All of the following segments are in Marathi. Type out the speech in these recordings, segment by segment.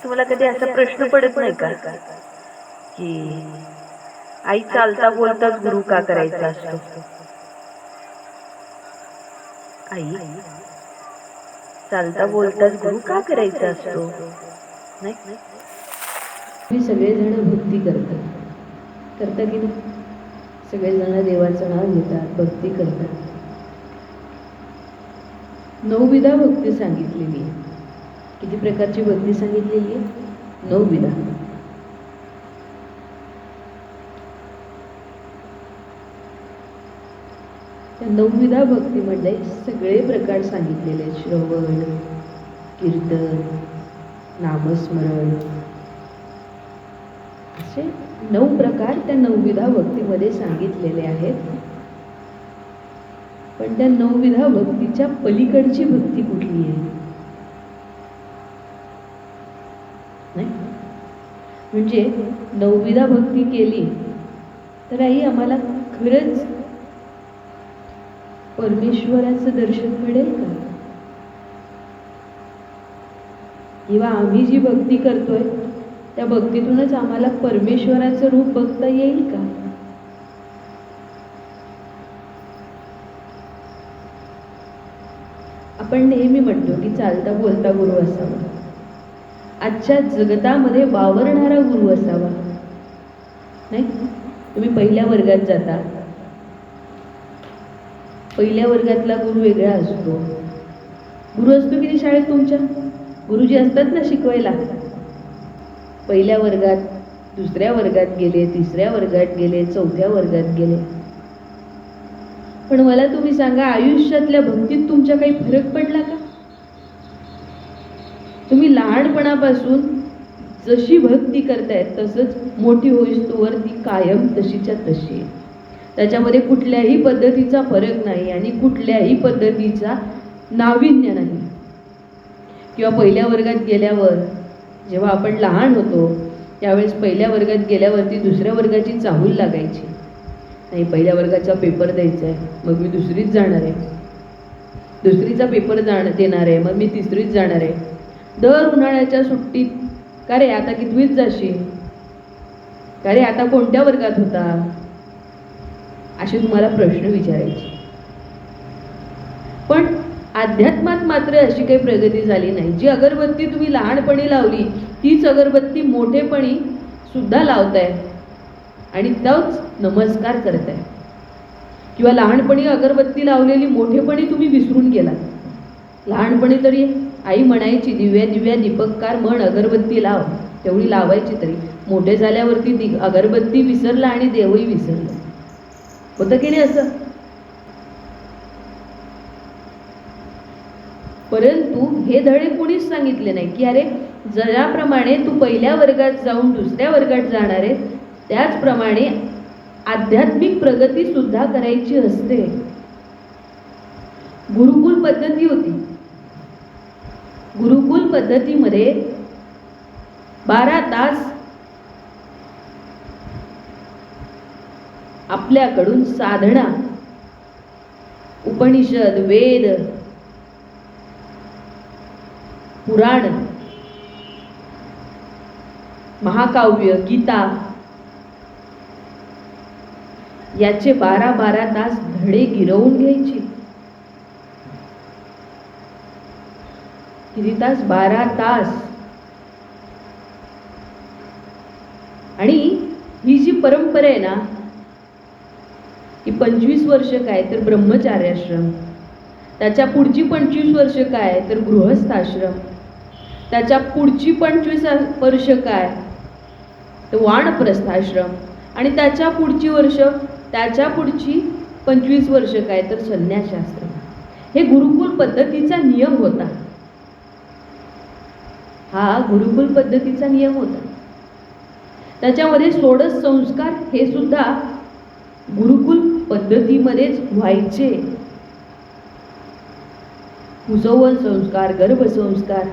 तुम्हाला कधी असा प्रश्न पडत नाही का की आई चालता बोलताच गुरु का करायचा असतो? आई चालता बोलताच गुरु का करायचा असतो? नाही, सगळेजण भक्ती करतात की नाही? सगळेजण देवाचं नाव घेतात, भक्ती करतात. 9 विधा भक्ती सांगितलेली आहे. किती प्रकारची भक्ती सांगितलेली आहे? 9 विधा. त्या 9 विधा भक्तीमध्ये सगळे प्रकार सांगितलेले आहेत. श्रवण, कीर्तन, नामस्मरण, असे 9 प्रकार त्या 9 विधा भक्तीमध्ये सांगितलेले आहेत. पण त्या 9 विधा भक्तीच्या पलीकडची भक्ती कुठली आहे? नाही, म्हणजे 9 विधा भक्ती केली तर आई आम्हाला खरंच परमेश्वराचं दर्शन मिळेल का? किंवा आम्ही जी भक्ती करतोय त्या भक्तीतूनच आम्हाला परमेश्वराचं रूप बघता येईल का? आपण नेहमी म्हणतो की चालता बोलता गुरु असावा, आजच्या जगतामध्ये वावरणारा गुरु असावा. नाही, तुम्ही पहिल्या वर्गात जाता, पहिल्या वर्गातला गुरु वेगळा असतो. गुरु असतो की नाही शाळेत तुमच्या? गुरुजी असतात ना शिकवायला. पहिल्या वर्गात, दुसऱ्या वर्गात गेले, तिसऱ्या वर्गात गेले, चौथ्या वर्गात गेले. पण मला तुम्ही सांगा, आयुष्यातल्या भक्तीत तुमच्या काही फरक पडला का? तुम्ही लहानपणापासून जशी भक्ती करताय तसंच मोठी होईस्तोवर ती कायम तशीच्या तशी आहे. त्याच्यामध्ये कुठल्याही पद्धतीचा फरक नाही आणि कुठल्याही पद्धतीचा नाविन्य नाही. किंवा पहिल्या वर्गात गेल्यावर, जेव्हा आपण लहान होतो त्यावेळेस पहिल्या वर्गात गेल्यावरती दुसऱ्या वर्गाची चाहूल लागायची. नाही, पहिल्या वर्गाचा पेपर द्यायचा आहे, मग मी दुसरीच जाणार आहे. दुसरीचा पेपर देणार आहे, मग मी तिसरीच जाणार आहे. दर उन्हाळ्याच्या सुट्टीत, का रे आता कितवीत जाशील? का रे आता कोणत्या वर्गात होता? असे तुम्हाला प्रश्न विचारायचे. पण अध्यात्मात मात्र अशी काही प्रगती झाली नाही. जी अगरबत्ती तुम्ही लहानपणी लावली तीच अगरबत्ती मोठेपणी सुद्धा लावताय आणि तोच नमस्कार करताय. किंवा लहानपणी अगरबत्ती लावलेली मोठेपणी तुम्ही विसरून गेला. लहानपणी तरी आई म्हणायची, दिव्या दिव्या दीपककार म्हण, अगरबत्ती लाव, तेवढी लावायची. तरी मोठे झाल्यावरती अगरबत्ती विसरला आणि देवही विसरला. होतं की नाही असं? परंतु हे धडे कोणीच सांगितले नाही की अरे ज्याप्रमाणे तू पहिल्या वर्गात जाऊन दुसऱ्या वर्गात जाणार आहे त्याचप्रमाणे आध्यात्मिक प्रगती सुद्धा करायची असते. गुरुकुल पद्धती होती. गुरुकुल पद्धतीमध्ये 12 तास आपल्याकडून साधना, उपनिषद, वेद, पुराण, महाकाव्य, गीता याचे 12 तास धडे गिरवून घ्यायची. किती तास? 12 तास. आणि ही जी परंपरा आहे ना, की 25 वर्ष काय तर ब्रह्मचार्याश्रम, त्याच्या पुढची 25 वर्ष काय तर गृहस्थाश्रम, त्याच्या पुढची 25 वर्ष काय तर वानप्रस्थाश्रम, आणि त्याच्या पुढची वर्ष, त्याच्या पुढची 25 वर्ष काय तर संन्यासाश्रम. हे गुरुकुल पद्धतीचा नियम होता. हा गुरुकुल पद्धतीचा नियम होता. त्याच्यामध्ये षोडश संस्कार हे सुद्धा गुरुकुल पद्धतीमध्येच व्हायचे. कुसौवन संस्कार, गर्भसंस्कार,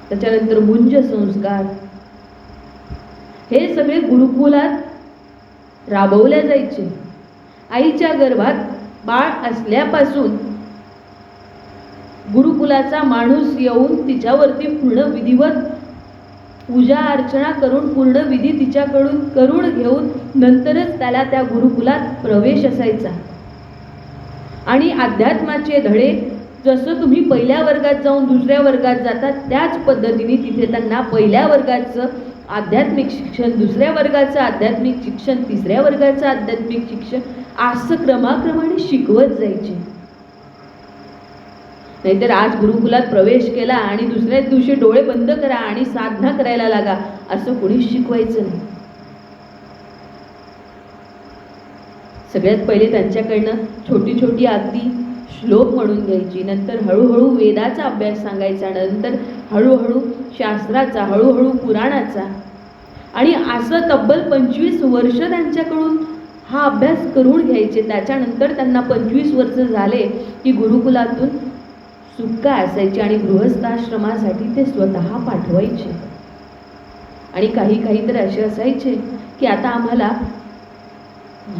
त्याच्यानंतर मुंज संस्कार, हे सगळे गुरुकुलात राबवल्या जायचे. आईच्या गर्भात बाळ असल्यापासून गुरुकुलाचा माणूस येऊन तिच्यावरती पूर्ण विधिवत पूजा अर्चना करून पूर्ण विधी तिच्याकडून करून घेऊन नंतरच त्याला त्या गुरुकुलात प्रवेश असायचा. आणि अध्यात्माचे धडे जसं तुम्ही पहिल्या वर्गात जाऊन दुसऱ्या वर्गात जातात त्याच पद्धतीने तिथे त्यांना पहिल्या वर्गाचं आध्यात्मिक शिक्षण, दुसऱ्या वर्गाचं आध्यात्मिक शिक्षण, तिसऱ्या वर्गाचं आध्यात्मिक शिक्षण असं क्रमाक्रमाने शिकवत जायचे. नाहीतर आज गुरुकुलात प्रवेश केला आणि दुसऱ्याच दिवशी डोळे बंद करा आणि साधना करायला लागा असं कोणीच शिकवायचं नाही. सगळ्यात पहिले त्यांच्याकडनं छोटी छोटी अगदी श्लोक म्हणून घ्यायची, नंतर हळूहळू वेदाचा अभ्यास सांगायचा, नंतर हळूहळू शास्त्राचा, हळूहळू पुराणाचा. आणि असं तब्बल 25 वर्ष त्यांच्याकडून हा अभ्यास करून घ्यायचे. त्याच्यानंतर त्यांना 25 वर्ष झाले की गुरुकुलातून सुटका असायची आणि गृहस्थाश्रमासाठी ते स्वतः पाठवायचे. आणि काही तर असे असायचे की आता आम्हाला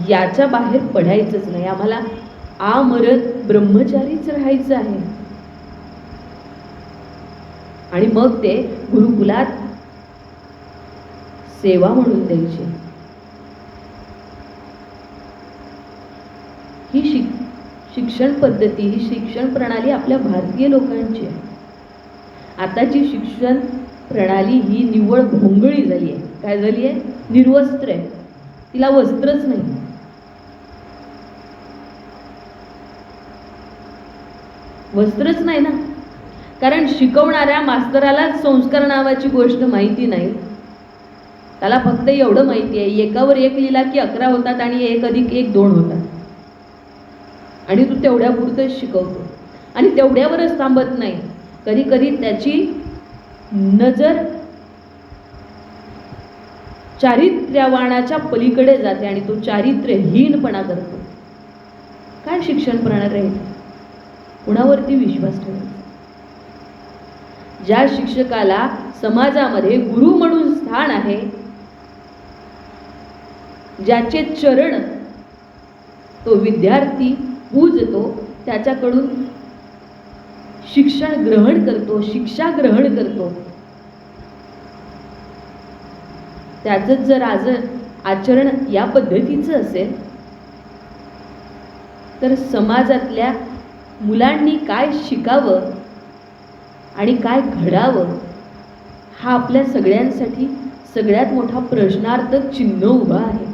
याच्या बाहेर पडायचंच नाही, आम्हाला आमरत ब्रह्मचारीच राहायचं आहे. आणि मग ते गुरुकुलात सेवा म्हणून द्यायचे. ही शिक्षण पद्धती, ही शिक्षण प्रणाली आपल्या भारतीय लोकांची आहे. आताची शिक्षण प्रणाली ही निव्वळ भोंगळी झाली आहे. काय झाली आहे? निर्वस्त्र आहे, तिला वस्त्रच नाही. वस्त्रच नाही ना, कारण शिकवणाऱ्या मास्तराला संस्कार नावाची गोष्ट माहिती नाही. त्याला फक्त एवढं माहिती आहे, एकावर एक लिहिला की 11 होतात आणि 1 अधिक 1 2 होतात. आणि तू तेवढ्यापुरतंच शिकवतो आणि तेवढ्यावरच थांबत नाही. कधी कधी त्याची नजर चारित्र्यवानाच्या पलीकडे जाते आणि तो चारित्र्यहीनपणा करतो. काय शिक्षण प्रणाली आहे? कुणावरती विश्वास ठेवायचा? ज्या शिक्षकाला समाजामध्ये गुरु म्हणून स्थान आहे, ज्याचे चरण तो विद्यार्थी पूजतो, त्याच्याकडून शिक्षण ग्रहण करतो, शिक्षा ग्रहण करतो, त्याचं जर आचरण या पद्धतीचं असेल तर समाजातल्या मुलांनी काय शिकावं आणि काय घडावं हा आपल्या सगळ्यांसाठी सगळ्यात मोठा प्रश्नार्थक चिन्ह उभा आहे.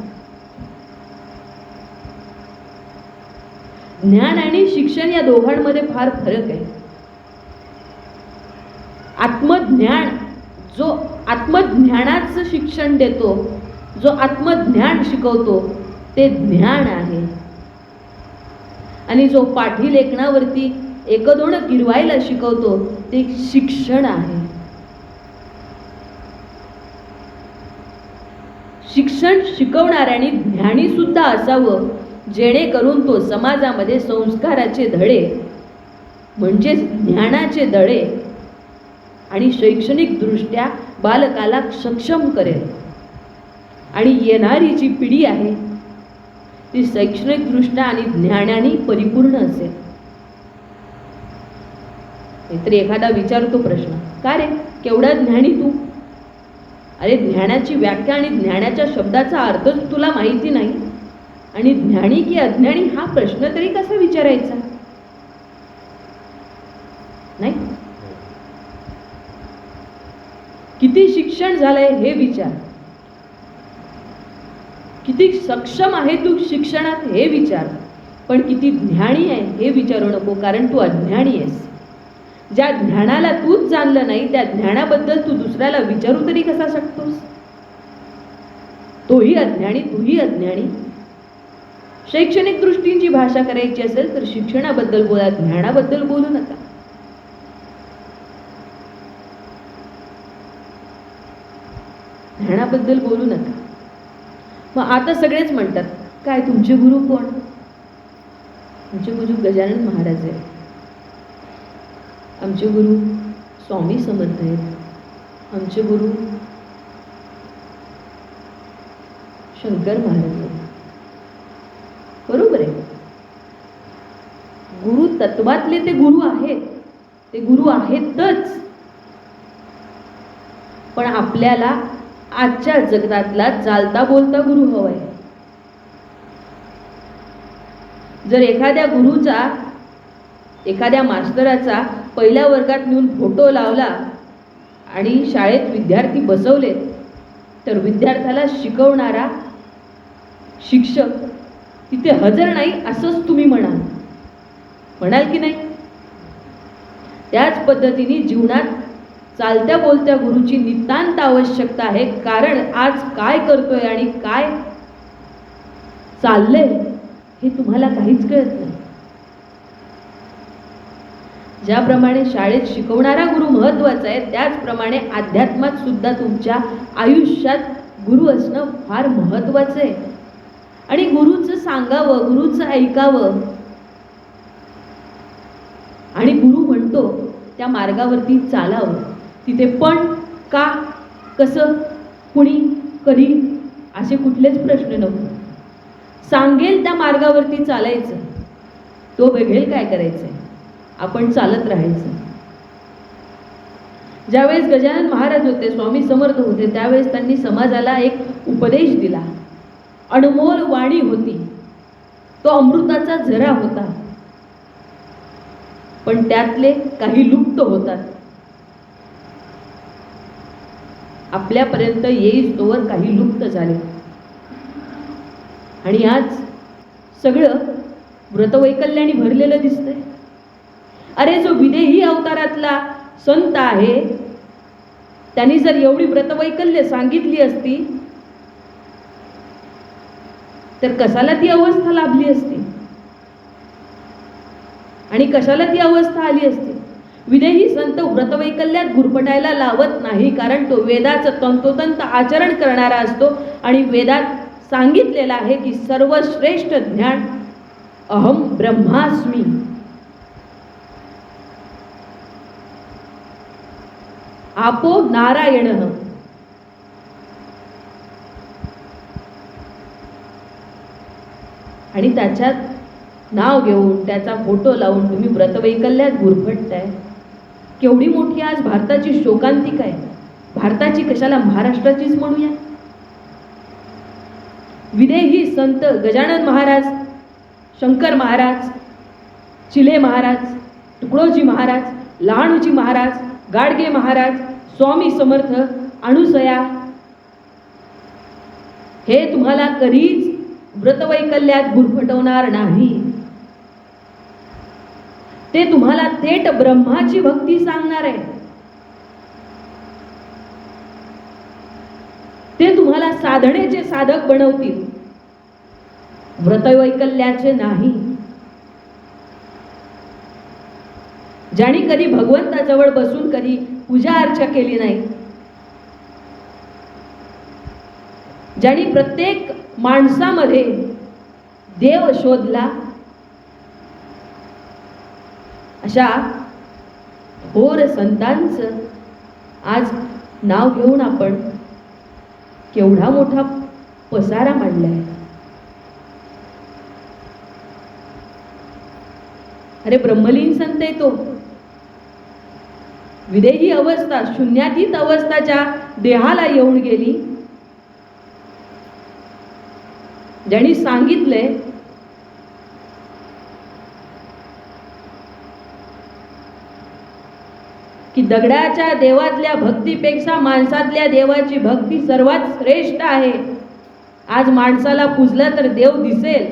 ज्ञान आणि शिक्षण या दोघांमध्ये फार फरक आहे. आत्मज्ञान, जो आत्मज्ञानाचं शिक्षण देतो, जो आत्मज्ञान शिकवतो ते ज्ञान आहे. आणि जो पाठी लेखनावरती 1-2 गिरवायला शिकवतो ते शिक्षण आहे. शिक्षण शिकवणाऱ्याने ज्ञानी सुद्धा असावं, जेणेकरून तो समाजामध्ये संस्काराचे धडे म्हणजेच ज्ञानाचे धडे आणि शैक्षणिक दृष्ट्या बालकाला सक्षम करेल. आणि येणारी जी पिढी आहे ती शैक्षणिक दृष्ट्या आणि ज्ञानाने परिपूर्ण असेल. नाहीतर एखादा विचारतो प्रश्न, का रे केवढा ज्ञानी तू? अरे ज्ञानाची व्याख्या आणि ज्ञानाच्या शब्दाचा अर्थच तुला माहिती नाही आणि ज्ञानी की अज्ञानी हा प्रश्न तरी कसा विचारायचा? नाही. किती शिक्षण झालंय हे विचार, किती सक्षम आहे तू शिक्षणात हे विचार, पण किती ज्ञानी आहे हे विचारू नको, कारण तू अज्ञानी आहेस. ज्या ज्ञानाला तूच जाणलं नाही त्या ज्ञानाबद्दल तू दुसऱ्याला विचारू तरी कसा शकतोस? तोही अज्ञानी, तूही अज्ञानी. शैक्षणिक दृष्टीची भाषा करायची असेल तर शिक्षणाबद्दल बोला, ज्ञानाबद्दल बोलू नका. ज्ञानाबद्दल बोलू नका. मग आता सगळेच म्हणतात, काय तुमचे गुरु कोण? आमचे गुरु गजानन महाराज आहेत, आमचे गुरु स्वामी समर्थ आहेत, आमचे गुरु शंकर महाराज आहेत. बरोबर आहे, गुरु तत्वातले ते गुरु आहेत, ते गुरु आहेतच, पण आपल्याला आजच्या जगतातला चालता बोलता गुरु हवाय. जर एखाद्या गुरुचा, एखाद्या मास्तराचा पहिल्या वर्गात नेऊन फोटो लावला आणि शाळेत विद्यार्थी बसवले, तर विद्यार्थ्याला शिकवणारा शिक्षक तिथे हजर नाही असंच तुम्ही म्हणाल की नाही? त्याच पद्धतीने जीवनात चालत्या बोलत्या गुरुची नितांत आवश्यकता आहे. कारण आज काय करतोय आणि काय चाललंय हे तुम्हाला काहीच कळत नाही. ज्याप्रमाणे शाळेत शिकवणारा गुरु महत्वाचा आहे, त्याचप्रमाणे अध्यात्मात सुद्धा तुमच्या आयुष्यात गुरु असणं फार महत्वाचं आहे. आणि गुरुचं सांगावं, गुरुचं ऐकावं, आणि गुरु म्हणतो त्या मार्गावरती चालावं. तिथे पण, का, कसं, कुणी, कधी असे कुठलेच प्रश्न नको. सांगेल त्या मार्गावरती चालायचं, तो बघेल काय करायचंय, आपण चालत राहायचं. ज्यावेळेस गजानन महाराज होते, स्वामी समर्थ होते, त्यावेळेस त्यांनी समाजाला एक उपदेश दिला. अनमोल वाणी होती, तो अमृताचा झरा होता, पण त्यातले काही लुप्त होतात. आपल्यापर्यंत येईस तोवर काही लुप्त झाले. आणि आज सगळं व्रतवैकल्याने भरलेलं दिसतंय. अरे जो विदेही अवतारातला संत आहे, त्यांनी जर एवढी व्रतवैकल्य सांगितली असती तर कशाला ती अवस्था लाभली असती आणि कशाला ती अवस्था आली असती? विदेही संत व्रतवैकल्यात गुरफटायला लावत नाही, कारण तो वेदाचं तंतोतंत आचरण करणारा असतो. आणि वेदात सांगितलेलं आहे की सर्वश्रेष्ठ ज्ञान अहम ब्रह्मास्मी. आपो नारायण. आणि त्याच्यात नाव घेऊन, त्याचा फोटो लावून तुम्ही व्रतवैकल्यात गुरफटताय. केवढी मोठी आज भारताची शोकांतिका आहे. भारताची कशाला, महाराष्ट्राचीच म्हणूया. विदेही संत गजानन महाराज, शंकर महाराज, चिले महाराज, तुकडोजी महाराज, लहानूजी महाराज, गाडगे महाराज, स्वामी समर्थ, अणुसया, हे तुम्हाला कधीच व्रतवैकल्यात गुरफटवणार नाही. ते तुम्हाला थेट ब्रह्माची भक्ती सांगणार आहे. ते तुम्हाला साधनेचे साधक बनवतील, व्रतवैकल्याचे नाही. ज्यांनी कधी भगवंताजवळ बसून कधी पूजा अर्चा केली नाही, ज्यांनी प्रत्येक माणसामध्ये देव शोधला, अशा थोर संतांचं आज नाव घेऊन आपण केवढा मोठा पसारा मांडलाय. अरे ब्रह्मलीन संत आहे तो. विदेही अवस्था, शून्यातीत अवस्थाच्या देहाला येऊन गेली. ज्यांनी सांगितलंय की दगडाच्या देवातल्या भक्तीपेक्षा माणसातल्या देवाची भक्ती सर्वात श्रेष्ठ आहे. आज माणसाला पूजलं तर देव दिसेल,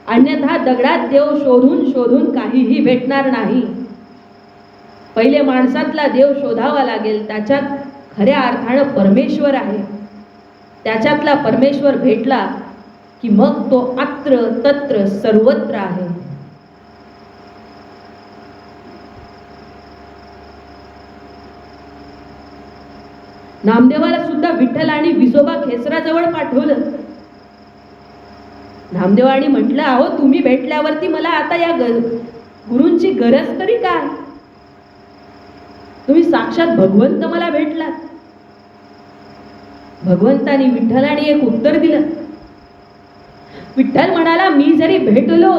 अन्यथा दगडात देव शोधून शोधून काहीही भेटणार नाही. पहिले माणसातला देव शोधावा लागेल, त्याच्यात खऱ्या अर्थानं परमेश्वर आहे. त्याच्यातला परमेश्वर भेटला की मग तो अत्र तत्र सर्वत्र आहे. नामदेवाला सुद्धा विठ्ठल आणि विसोबा खेचराजवळ पाठवलं. नामदेवानी म्हटलं, अहो तुम्ही भेटल्यावरती मला आता या गुरूंची गरज तरी काय? तुम्ही साक्षात भगवंत मला भेटलात. भगवंतानी विठ्ठलाने एक उत्तर दिलं. विठ्ठल म्हणाला, मी जरी भेटलो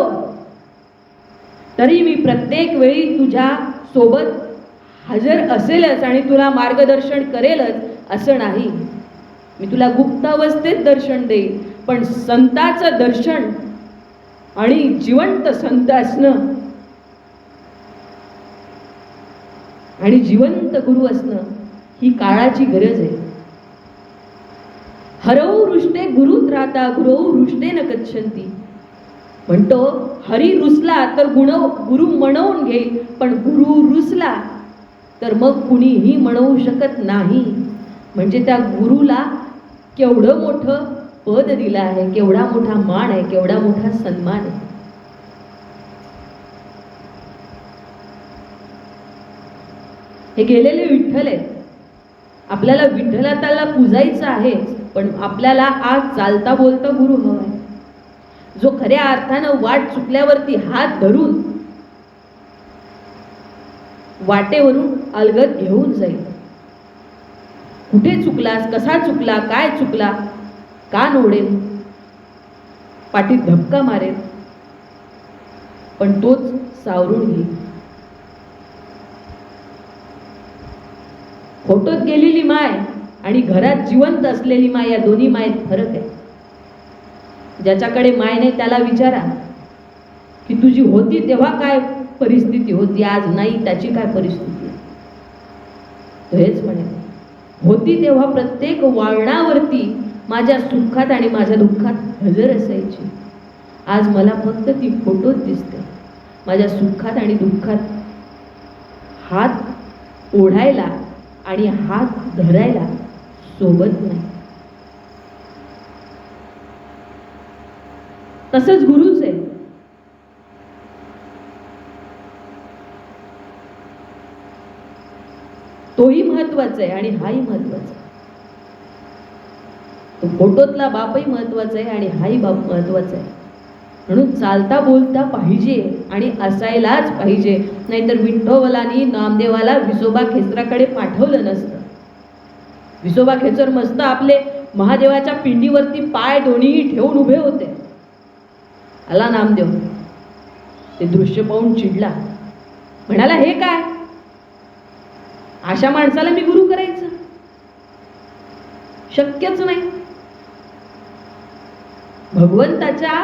तरी मी प्रत्येक वेळी तुझ्या सोबत हजर असेलच आणि तुला मार्गदर्शन करेलच असं नाही. मी तुला गुप्तावस्थेत दर्शन देईन, पण संताचं दर्शन आणि जिवंत संत असणं आणि जिवंत गुरु असणं ही काळाची गरज आहे. हरौ रुष्टे गुरुत राहता गुरौ रुष्टे न गच्छन्ति. म्हणतो हरी रुसला तर गुरु म्हणवून घेईल, पण गुरु रुसला तर मग कुणीही म्हणवू शकत नाही. म्हणजे त्या गुरुला केवढं मोठं पद दिलं आहे, केवढा मोठा मान आहे, केवढा मोठा सन्मान आहे. हे गेलेले विठ्ठल आहेत. आपल्याला विठ्ठलाला पूजायचं आहे, पण आपल्याला आज चालता बोलता गुरु हवाय, जो खऱ्या अर्थानं वाट चुकल्यावरती हात धरून वाटेवरून अलगद घेऊन जाईल. कुठे चुकलास, कसा चुकला, काय चुकला, का नोडेल, पाठीत धक्का मारेल, पण तोच सावरून घेईल. फोटोत गेलेली माय आणि घरात जिवंत असलेली माय, या दोन्ही मायेत फरक आहे. ज्याच्याकडे माय नाही त्याला विचारा की तुझी होती तेव्हा काय परिस्थिती होती, आज नाही त्याची काय परिस्थिती आहे. तो हेच म्हणेल, होती तेव्हा प्रत्येक वळणावरती माझ्या सुखात आणि माझ्या दुःखात हजर असायची. आज मला फक्त ती फोटोत दिसते. माझ्या सुखात आणि दुःखात हात ओढायला आणि हात धरायला सोबत नाही. तसंच गुरुच आहे. तोही महत्वाचा आहे आणि हाही महत्वाचा आहे. तो फोटोतला बापही महत्वाचा आहे आणि हाही बाप महत्वाचा आहे. म्हणून चालता बोलता पाहिजे आणि असायलाच पाहिजे. नाहीतर विठ्ठलानी नामदेवाला विसोबा खेचराकडे पाठवलं नसतं. विसोबा खेचर मस्त आपले महादेवाच्या पिंडीवरती पाय दोन्ही ठेवून उभे होते. आला नामदेव, ते दृश्य पाहून चिडला, म्हणाला हे काय, अशा माणसाला मी गुरु करायचं शक्यच नाही. भगवंताच्या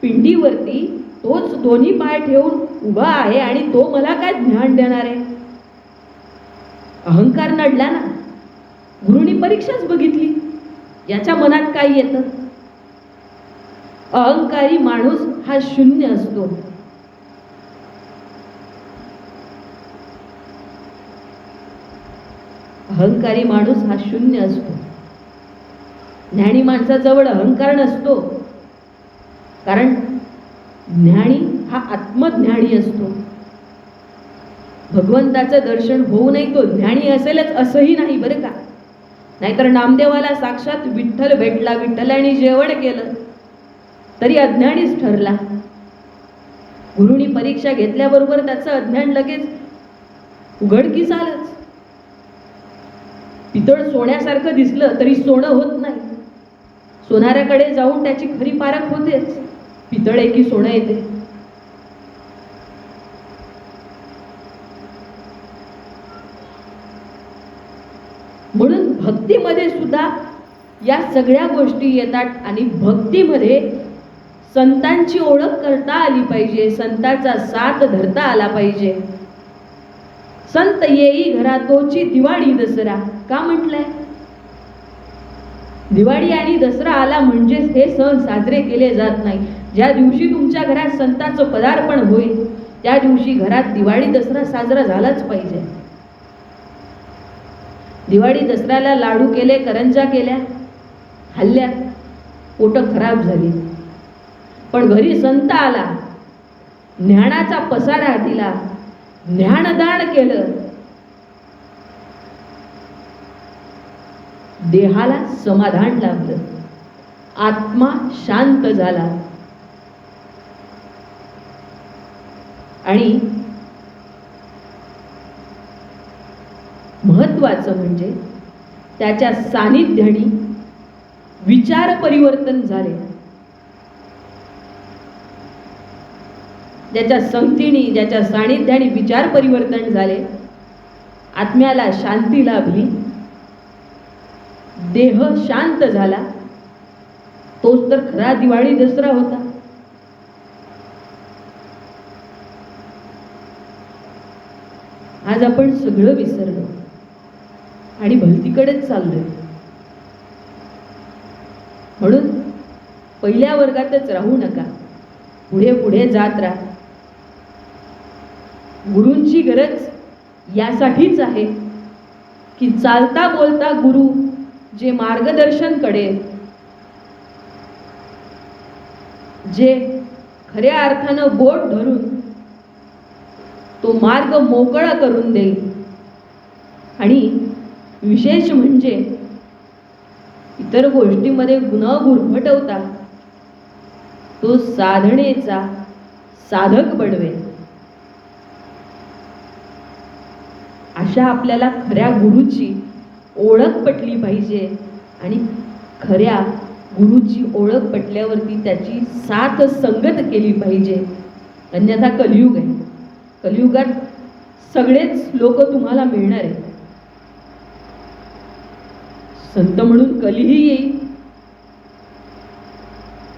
पिंडीवरती तोच दोन्ही पाय ठेवून उभा आहे आणि तो मला काय ज्ञान देणार आहे. अहंकार नडला ना. गुरुनी परीक्षाच बघितली, याच्या मनात काय येतं. अहंकारी माणूस हा शून्य असतो. अहंकारी माणूस हा शून्य असतो. ज्ञानी माणसाजवळ अहंकार नसतो, कारण ज्ञानी हा आत्मज्ञानी असतो. भगवंताचं दर्शन होऊ नये तो ज्ञानी असेलच असंही नाही बरं का. नाहीतर नामदेवाला साक्षात विठ्ठल भेटला, विठ्ठलाने जेवण केलं तरी अज्ञानीच ठरला. गुरुनी परीक्षा घेतल्याबरोबर त्याचं अज्ञान लगेच उघडकीस आलंच. पितळ सोन्यासारखं दिसलं तरी सोनं होत नाही. सोनाऱ्याकडे जाऊन त्याची खरी पारख होतेच. पितळ आहे की सोनं येते. म्हणून भक्तीमध्ये सुद्धा या सगळ्या गोष्टी येतात आणि भक्तीमध्ये संतांची ओळख करता आली पाहिजे, संतांचा साथ धरता आला पाहिजे. संत येई घरा तोची दिवाळी दसरा का म्हटलंय. दिवाळी आणि दसरा आला म्हणजेच हे सण साजरे केले जात नाही. ज्या दिवशी तुमच्या घरात संतांचं पदार्पण होईल त्या दिवशी घरात दिवाळी दसरा साजरा झालाच पाहिजे. दिवाळी दसऱ्याला लाडू केले, करंजा केल्या, हल्ल्या, पोट खराब झाली. पण घरी संत आला, ज्ञानाचा पसारा दिला, ज्ञानदान केलं, देहाला समाधान लाभलं, आत्मा शांत झाला आणि महत्वाचं म्हणजे त्याच्या सानिध्याने विचार परिवर्तन झाले. ज्याच्या संगतीने, ज्याच्या सानिध्याने विचार परिवर्तन झाले, आत्म्याला शांती लाभली, देह शांत झाला, तोच तर खरा दिवाळी दसरा होता. आज आपण सगळं विसरलो आणि भलतीकडेच चाललोय. म्हणून पहिल्या वर्गातच राहू नका, पुढे पुढे जात राहा. गुरूंची गरज यासाठीच आहे की चालता बोलता गुरु जे मार्गदर्शन करेल, जे खऱ्या अर्थानं बोट धरून तो मार्ग मोकळा करून देईल. आणि विशेष म्हणजे इतर गोष्टीमध्ये न गुरफटवता तो साधनेचा साधक बनवेल. अशा आपल्याला खऱ्या गुरुची ओळख पटली पाहिजे. आणि खऱ्या गुरुची ओळख पटल्यावरती त्याची साथ संगत केली पाहिजे. अन्यथा कलियुग आहे. कलियुगात सगळेच लोक तुम्हाला मिळणार आहेत. संत म्हणून कलीही येईल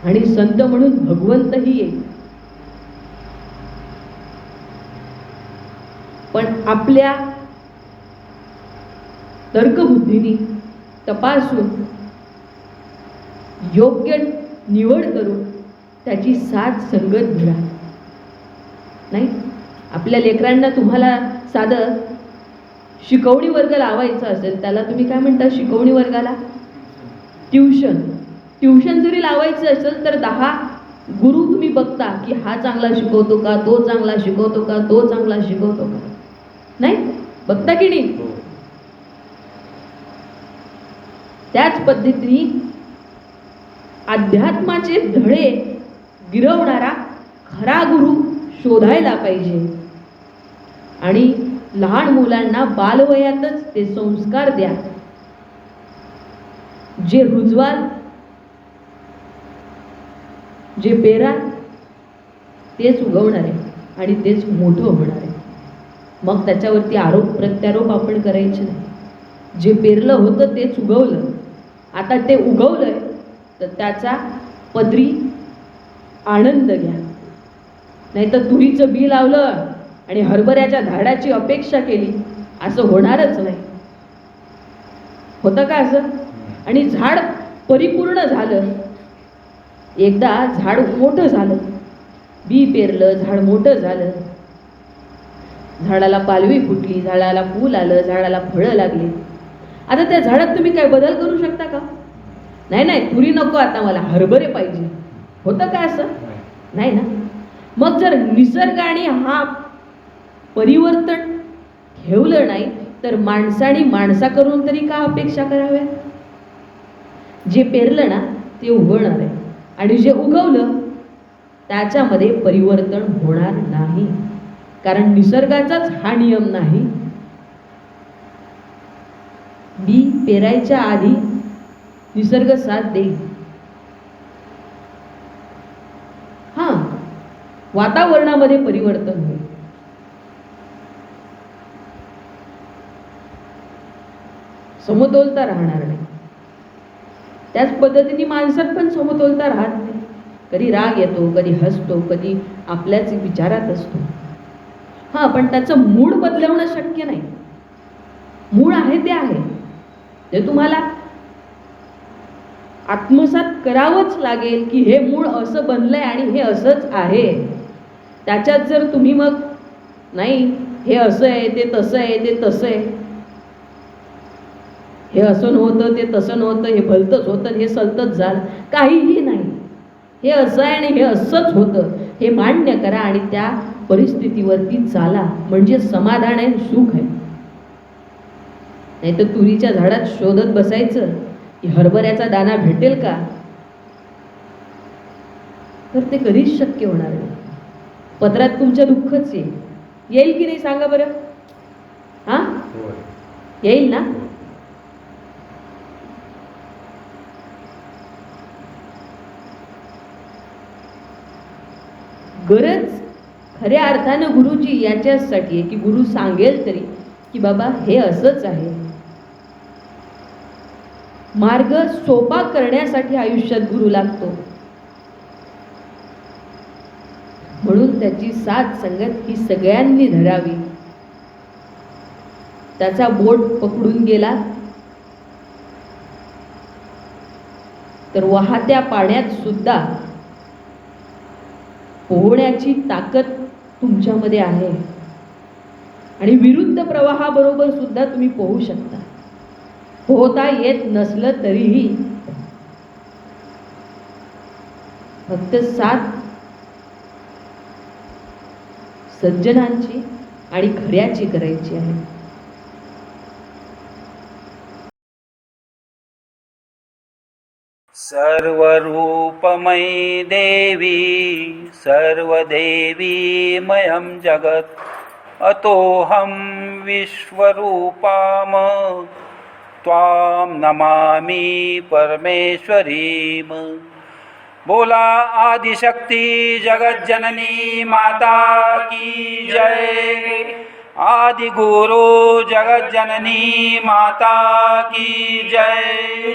आणि संत म्हणून भगवंतही येईल. पण आपल्या तर्कबुद्धीने तपासून योग्य निवड करून त्याची साथ संगत घडा. नाही, आपल्या लेकरांना तुम्हाला साधं शिकवणी वर्ग लावायचा असेल, त्याला तुम्ही काय म्हणता? शिकवणी वर्गाला ट्युशन. ट्युशन जरी लावायचं असेल तर 10 गुरु तुम्ही बघता की हा चांगला शिकवतो का, तो चांगला शिकवतो का, तो चांगला शिकवतो का. नाही बघता की नाही? त्याच पद्धतीने अध्यात्माचे धडे गिरवणारा खरा गुरु शोधायला पाहिजे. आणि लहान मुलांना बालवयातच ते संस्कार द्या. जे रुजवाल, जे पेराल तेच उगवणार आहे आणि तेच मोठं होणार आहे. मग त्याच्यावरती आरोप प्रत्यारोप आपण करायचे नाही. जे पेरलं होतं तेच उगवलं. आता ते उगवलंय तर त्याचा पदरी आनंद घ्या. नाही तर तुरीचं बी लावलं आणि हरभऱ्याच्या झाडाची अपेक्षा केली, असं होणारच नाही. होतं का असं? आणि झाड परिपूर्ण झालं, एकदा झाड मोठं झालं, बी पेरलं, झाड मोठं झालं, झाडाला पालवी फुटली, झाडाला फूल आलं, झाडाला फळं लागली. आता त्या झाडात तुम्ही काय बदल करू शकता का? नाही नाही, तुरी नको, आता मला हरभरे पाहिजे. होतं का असं? नाही ना. मग जर निसर्गाने हा परिवर्तन ठेवलं नाही तर माणसाने माणसाकडून तरी का अपेक्षा कराव्या? जे पेरलं ना ते उगवणार आहे आणि जे उगवलं त्याच्यामध्ये परिवर्तन होणार नाही. कारण निसर्गाचाच हा नियम नाही. बी पेरायच्या आधी निसर्ग साथ देईल. हा, वातावरणामध्ये परिवर्तन होईल. समतोलता राहणार नाही. त्याच पद्धतीने माणसात पण समतोलता राहत नाही. कधी राग येतो, कधी हसतो, कधी आपल्याच विचारात असतो. हा, पण त्याचं मूळ बदलवणं शक्य नाही. मूळ आहे ते आहे, ते तुम्हाला आत्मसात करावंच लागेल की हे मूळ असं बनलंय आणि हे असंच आहे. त्याच्यात जर तुम्ही मग नाही हे असं आहे, ते तसं आहे, ते तसं आहे, हे असं नव्हतं, ते तसं नव्हतं, हे भलतंच होतं, हे सलतच झालं, काहीही नाही. हे असं आहे आणि हे असंच होतं हे मान्य करा आणि त्या परिस्थितीवरती चाला, म्हणजे समाधान आहे, सुख आहे. नाही तर तुरीच्या झाडात शोधत बसायचं की हरभऱ्याचा दाना भेटेल का, तर ते कधीच शक्य होणार नाही. पदरात तुमच्या दुःखच येईल की नाही सांगा बरं? हा, येईल ना. गरज खऱ्या अर्थानं गुरुजी याच्यासाठी आहे की गुरु सांगेल तरी की बाबा हे असंच आहे. मार्ग सोपा करण्यासाठी आयुष्यात गुरु लागतो. म्हणून त्याची साथ संगत ही सगळ्यांनी धरावी. त्याचा बोट पकडून गेला तर वाहत्या पाण्यात सुद्धा पोहण्याची ताकद तुमच्यामध्ये आहे आणि विरुद्ध प्रवाहाबरोबर सुद्धा तुम्ही पोहू शकता. पोहता येत नसलं तरीही फक्त साथ सज्जनांची आणि खऱ्याची करायची आहे. सर्वरूपमयी देवी सर्वदेवीमयं जगत् अतोऽहं विश्वरूपां त्वां नमामि परमेश्वरीं. बोला आदिशक्ति जगज्जननी माता की जय. आदि गुरु जगज्जननी माता की जय.